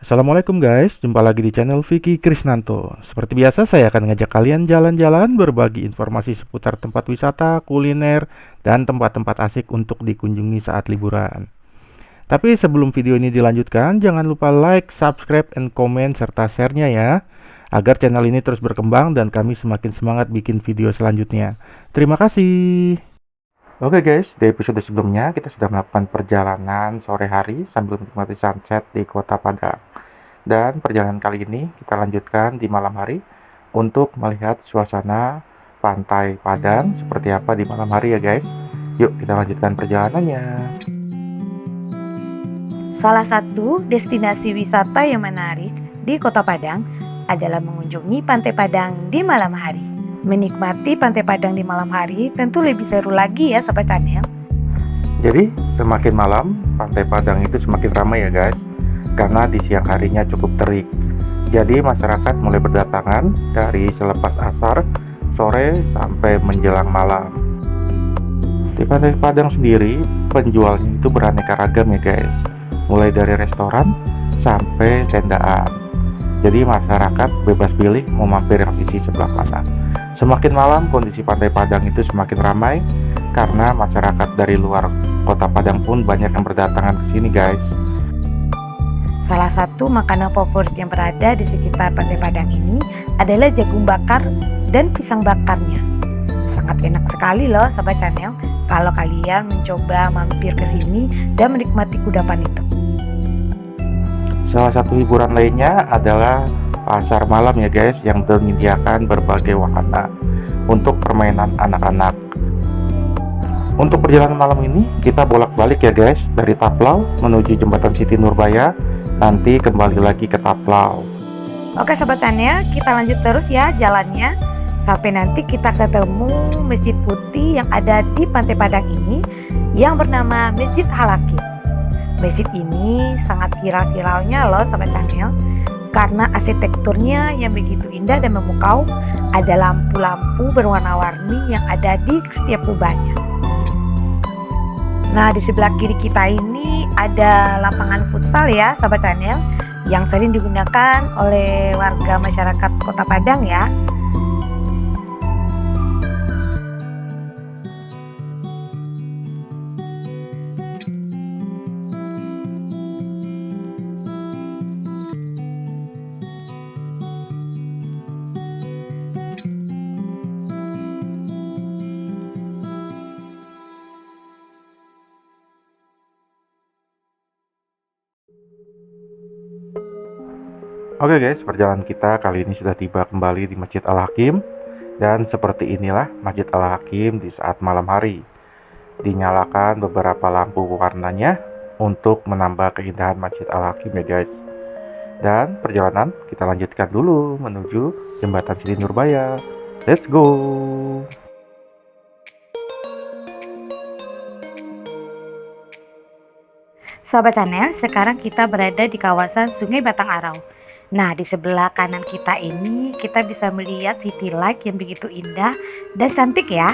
Assalamualaikum guys, jumpa lagi di channel Vicky Krisnanto. Seperti biasa, saya akan ngajak kalian jalan-jalan, berbagi informasi seputar tempat wisata, kuliner, dan tempat-tempat asik untuk dikunjungi saat liburan. Tapi sebelum video ini dilanjutkan, jangan lupa like, subscribe, and komen serta share-nya ya, agar channel ini terus berkembang dan kami semakin semangat bikin video selanjutnya. Terima kasih. Oke guys, di episode sebelumnya kita sudah melakukan perjalanan sore hari sambil menikmati sunset di Kota Padang. Dan perjalanan kali ini kita lanjutkan di malam hari untuk melihat suasana pantai Padang seperti apa di malam hari ya guys. Yuk kita lanjutkan perjalanannya. Salah satu destinasi wisata yang menarik di Kota Padang adalah mengunjungi Pantai Padang di malam hari. Menikmati Pantai Padang di malam hari tentu lebih seru lagi ya Sobat Channel. Jadi semakin malam Pantai Padang itu semakin ramai ya guys, karena di siang harinya cukup terik. Jadi masyarakat mulai berdatangan dari selepas asar, sore sampai menjelang malam. Di Pantai Padang sendiri penjualnya itu beraneka ragam ya guys, mulai dari restoran sampai tendaan. Jadi masyarakat bebas pilih mau mampir yang sisi sebelah mana. Semakin malam kondisi Pantai Padang itu semakin ramai karena masyarakat dari luar Kota Padang pun banyak yang berdatangan ke sini guys. Salah satu makanan favorit yang berada di sekitar Pantai Padang ini adalah jagung bakar dan pisang bakarnya. Sangat enak sekali loh Sobat Channel kalau kalian mencoba mampir ke sini dan menikmati kudapan itu. Salah satu hiburan lainnya adalah pasar malam ya guys, yang menyediakan berbagai wahana untuk permainan anak-anak. Untuk perjalanan malam ini kita bolak-balik ya guys, dari Taplau menuju Jembatan Siti Nurbaya, nanti kembali lagi ke Taplau. Oke Sobat Channel, kita lanjut terus ya jalannya sampai nanti kita ketemu Masjid Putih yang ada di Pantai Padang ini yang bernama Masjid Al-Hakim. Masjid ini sangat viral-viralnya loh Sobat Channel, karena arsitekturnya yang begitu indah dan memukau. Ada lampu-lampu berwarna-warni yang ada di setiap kubahnya. Nah, di sebelah kiri kita ini ada lapangan futsal ya Sobat Channel, yang sering digunakan oleh warga masyarakat Kota Padang ya. Oke guys, perjalanan kita kali ini sudah tiba kembali di Masjid Al-Hakim. Dan seperti inilah Masjid Al-Hakim di saat malam hari. Dinyalakan beberapa lampu warnanya untuk menambah keindahan Masjid Al-Hakim ya guys. Dan perjalanan kita lanjutkan dulu menuju Jembatan Siti Nurbaya. Let's go! Sobat Channel, sekarang kita berada di kawasan Sungai Batang Arau. Nah, di sebelah kanan kita ini kita bisa melihat city light yang begitu indah dan cantik ya.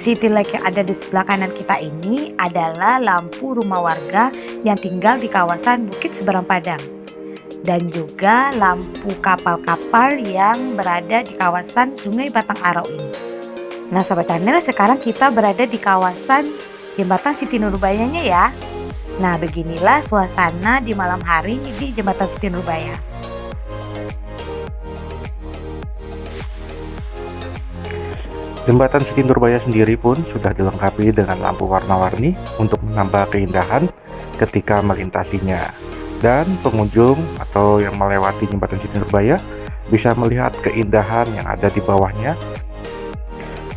City light yang ada di sebelah kanan kita ini adalah lampu rumah warga yang tinggal di kawasan Bukit Seberang Padang. Dan juga lampu kapal-kapal yang berada di kawasan Sungai Batang Arau ini. Nah, Sobat Channel, sekarang kita berada di kawasan Jembatan Siti Nurbayanya ya. Nah, beginilah suasana di malam hari di Jembatan Siti Nurbaya. Jembatan Siti Nurbaya sendiri pun sudah dilengkapi dengan lampu warna-warni untuk menambah keindahan ketika melintasinya. Dan pengunjung atau yang melewati Jembatan Siti Nurbaya bisa melihat keindahan yang ada di bawahnya.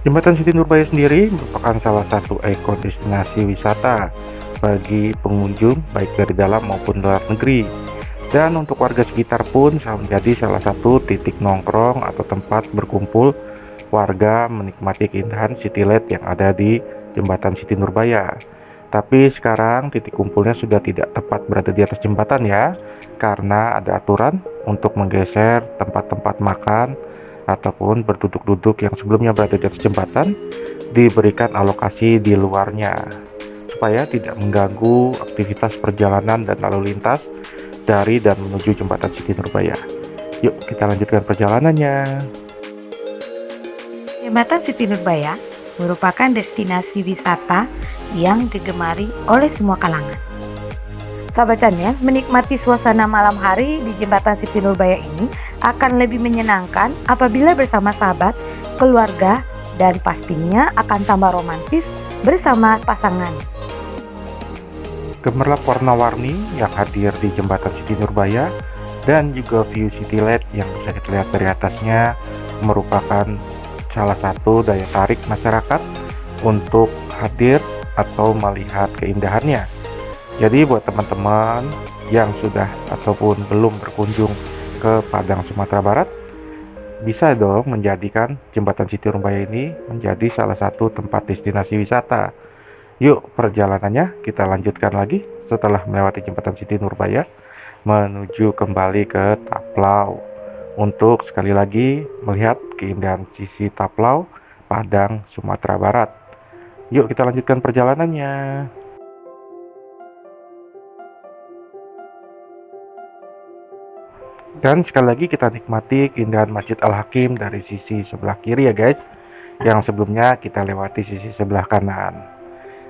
Jembatan Siti Nurbaya sendiri merupakan salah satu ikon destinasi wisata bagi pengunjung baik dari dalam maupun luar negeri. Dan untuk warga sekitar pun menjadi salah satu titik nongkrong atau tempat berkumpul warga menikmati keindahan city light yang ada di Jembatan Siti Nurbaya. Tapi sekarang titik kumpulnya sudah tidak tepat berada di atas jembatan ya, karena ada aturan untuk menggeser tempat-tempat makan ataupun berduduk-duduk yang sebelumnya berada di atas jembatan, diberikan alokasi di luarnya supaya tidak mengganggu aktivitas perjalanan dan lalu lintas dari dan menuju Jembatan Siti Nurbaya. Yuk kita lanjutkan perjalanannya. Jembatan Siti Nurbaya merupakan destinasi wisata yang digemari oleh semua kalangan. Sahabat channel, menikmati suasana malam hari di Jembatan Siti Nurbaya ini akan lebih menyenangkan apabila bersama sahabat, keluarga, dan pastinya akan tambah romantis bersama pasangan. Gemerlap warna-warni yang hadir di Jembatan Siti Nurbaya dan juga view City Light yang bisa kita lihat dari atasnya merupakan salah satu daya tarik masyarakat untuk hadir atau melihat keindahannya. Jadi buat teman-teman yang sudah ataupun belum berkunjung ke Padang, Sumatera Barat, bisa dong menjadikan Jembatan Siti Nurbaya ini menjadi salah satu tempat destinasi wisata. Yuk perjalanannya kita lanjutkan lagi setelah melewati Jembatan Siti Nurbaya menuju kembali ke Taplau untuk sekali lagi melihat keindahan sisi Taplau, Padang, Sumatera Barat. Yuk kita lanjutkan perjalanannya. Dan sekali lagi kita nikmati keindahan Masjid Al-Hakim dari sisi sebelah kiri ya guys, yang sebelumnya kita lewati sisi sebelah kanan.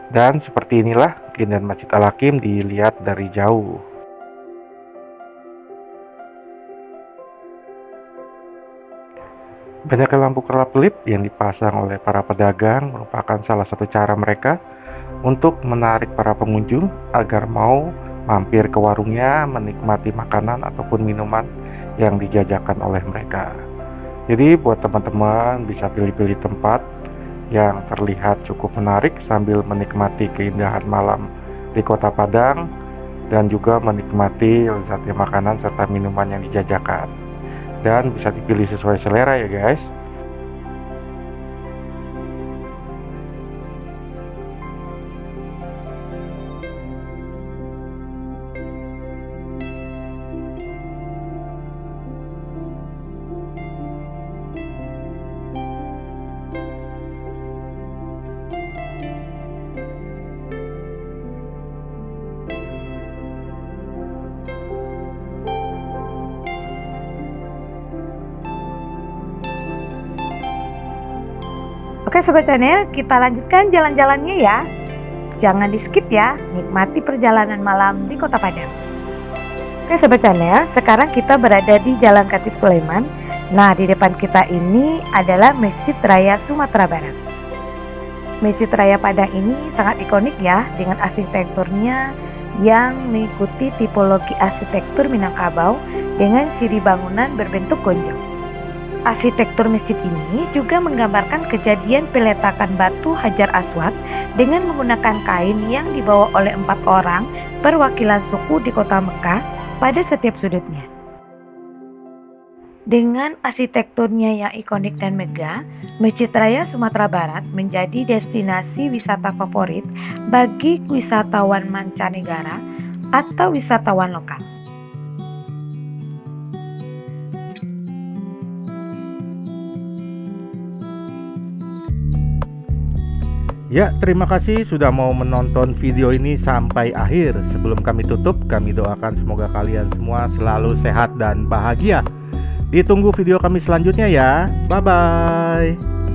Dan seperti inilah keindahan Masjid Al-Hakim dilihat dari jauh. Banyaknya lampu kelap-kelip yang dipasang oleh para pedagang merupakan salah satu cara mereka untuk menarik para pengunjung agar mau mampir ke warungnya menikmati makanan ataupun minuman yang dijajakan oleh mereka. Jadi buat teman-teman bisa pilih-pilih tempat yang terlihat cukup menarik sambil menikmati keindahan malam di Kota Padang dan juga menikmati lezatnya makanan serta minuman yang dijajakan. Dan bisa dipilih sesuai selera ya guys. Oke Sobat Channel, kita lanjutkan jalan-jalannya ya. Jangan di skip ya, nikmati perjalanan malam di Kota Padang. Oke Sobat Channel, sekarang kita berada di Jalan Khatib Sulaiman. Nah, di depan kita ini adalah Masjid Raya Sumatera Barat. Masjid Raya Padang ini sangat ikonik ya, dengan arsitekturnya yang mengikuti tipologi arsitektur Minangkabau dengan ciri bangunan berbentuk gonjong. Arsitektur masjid ini juga menggambarkan kejadian peletakan batu Hajar Aswad dengan menggunakan kain yang dibawa oleh 4 orang perwakilan suku di kota Mekah pada setiap sudutnya. Dengan arsitekturnya yang ikonik dan megah, Masjid Raya Sumatera Barat menjadi destinasi wisata favorit bagi wisatawan mancanegara atau wisatawan lokal. Ya, terima kasih sudah mau menonton video ini sampai akhir. Sebelum kami tutup, kami doakan semoga kalian semua selalu sehat dan bahagia. Ditunggu video kami selanjutnya ya. Bye-bye.